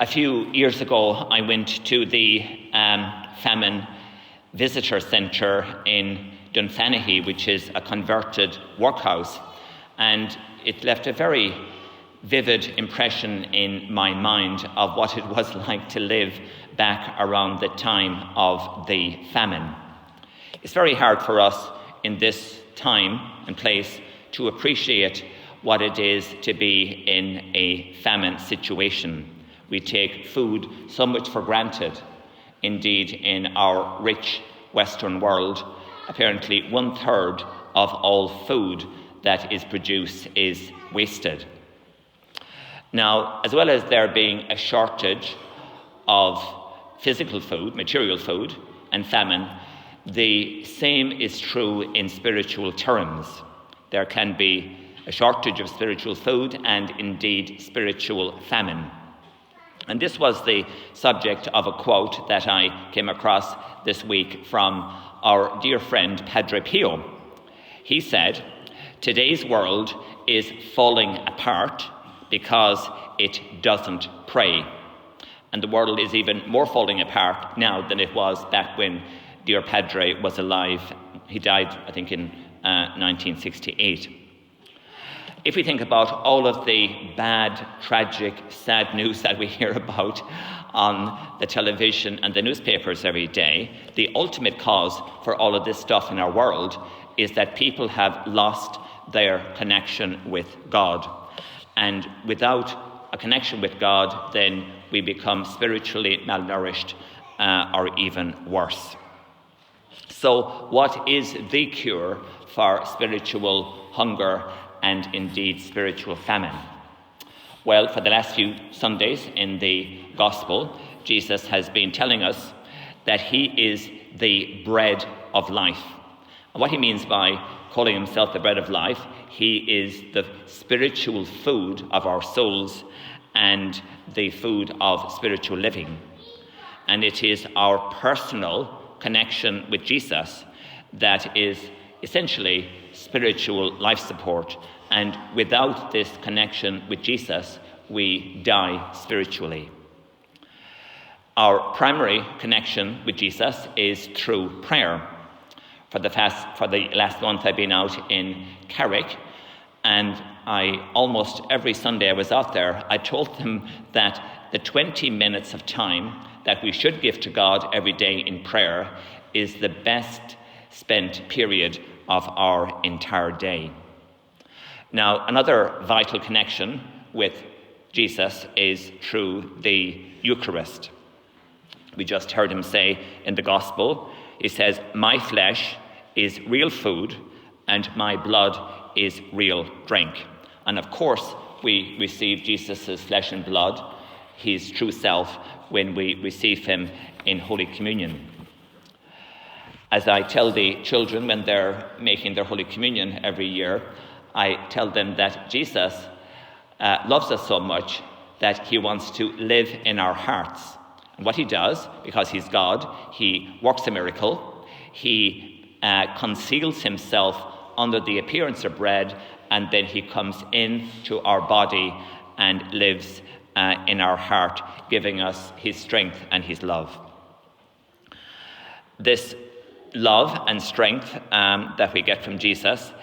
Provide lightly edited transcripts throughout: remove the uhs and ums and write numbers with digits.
A few years ago, I went to the famine visitor centre in Donegal, which is a converted workhouse, and it left a very vivid impression in my mind of what it was like to live back around the time of the famine. It's very hard for us in this time and place to appreciate what it is to be in a famine situation. We take food so much for granted. Indeed, in our rich Western world, apparently 1/3 of all food that is produced is wasted. Now, as well as there being a shortage of physical food, material food, and famine, the same is true in spiritual terms. There can be a shortage of spiritual food and indeed spiritual famine. And this was the subject of a quote that I came across this week from our dear friend Padre Pio. He said, "Today's world is falling apart because it doesn't pray." And the world is even more falling apart now than it was back when dear Padre was alive. He died, I think, in 1968. If we think about all of the bad, tragic, sad news that we hear about on the television and the newspapers every day, the ultimate cause for all of this stuff in our world is that people have lost their connection with God. And without a connection with God, then we become spiritually malnourished or even worse. So what is the cure for spiritual hunger and indeed spiritual famine? Well, for the last few Sundays in the Gospel, Jesus has been telling us that he is the bread of life. And what he means by calling himself the bread of life, he is the spiritual food of our souls and the food of spiritual living. And it is our personal connection with Jesus that is essentially spiritual life support. And without this connection with Jesus, we die spiritually. Our primary connection with Jesus is through prayer. For the last month I've been out in Carrick, and almost every Sunday I was out there, I told them that the 20 minutes of time that we should give to God every day in prayer is the best spent period of our entire day. Now, another vital connection with Jesus is through the Eucharist. We just heard him say in the Gospel, he says, "My flesh is real food and my blood is real drink." And of course, we receive Jesus' flesh and blood, his true self, when we receive him in Holy Communion. As I tell the children when they're making their Holy Communion every year, I tell them that Jesus loves us so much that he wants to live in our hearts. And what he does, because he's God, he works a miracle. He conceals himself under the appearance of bread, and then he comes into our body and lives in our heart, giving us his strength and his love. This love and strength that we get from Jesus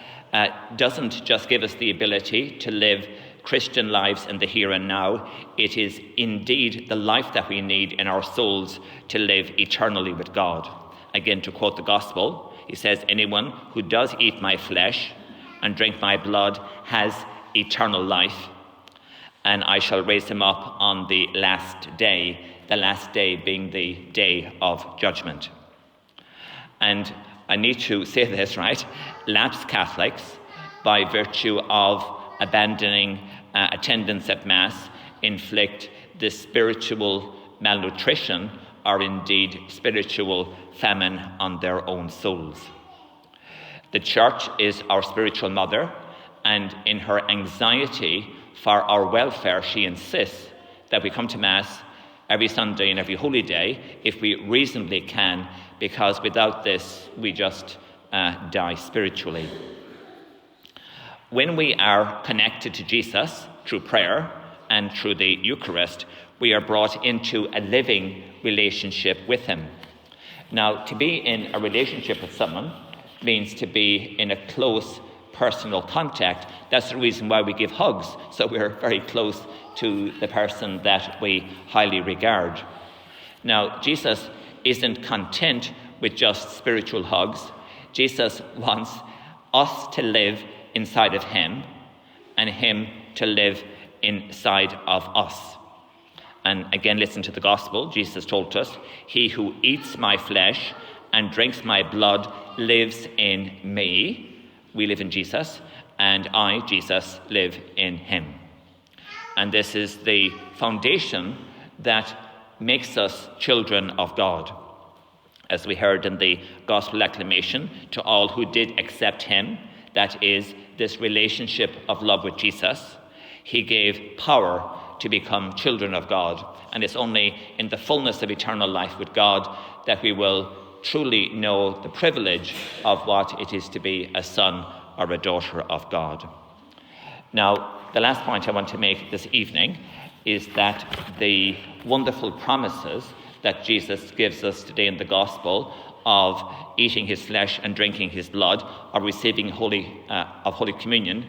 doesn't just give us the ability to live Christian lives in the here and now. It is indeed the life that we need in our souls to live eternally with God. Again, to quote the Gospel, he says, "Anyone who does eat my flesh and drink my blood has eternal life, and I shall raise him up on the last day being the day of judgment." And I need to say this, right? Lapsed Catholics, by virtue of abandoning attendance at Mass, inflict the spiritual malnutrition or indeed spiritual famine on their own souls. The Church is our spiritual mother, and in her anxiety for our welfare, she insists that we come to Mass every Sunday and every holy day if we reasonably can, because without this we just die spiritually. When we are connected to Jesus through prayer and through the Eucharist, We are brought into a living relationship with him. Now, to be in a relationship with someone means to be in a close personal contact. That's the reason why we give hugs, so we're very close to the person that we highly regard. Now, Jesus isn't content with just spiritual hugs. Jesus wants us to live inside of him and him to live inside of us. And again, listen to the gospel. Jesus told us, "He who eats my flesh and drinks my blood lives in me." We live in Jesus, and I, Jesus, live in him. And this is the foundation that makes us children of God. As we heard in the gospel acclamation, to all who did accept him, that is, this relationship of love with Jesus, he gave power to become children of God. And it's only in the fullness of eternal life with God that we will truly know the privilege of what it is to be a son or a daughter of God. Now, the last point I want to make this evening is that the wonderful promises that Jesus gives us today in the gospel of eating his flesh and drinking his blood, or receiving Holy Communion,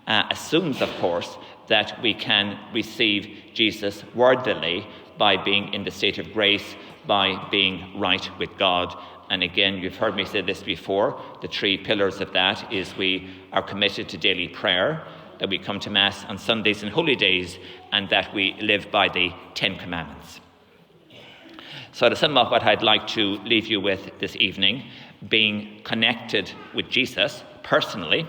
assumes, of course, that we can receive Jesus worthily by being in the state of grace, by being right with God. And again, you've heard me say this before, the three pillars of that is we are committed to daily prayer, that we come to Mass on Sundays and holy days, and that we live by the 10 Commandments. So to sum up what I'd like to leave you with this evening, being connected with Jesus personally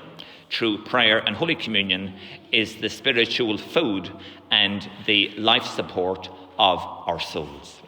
through prayer and Holy Communion is the spiritual food and the life support of our souls.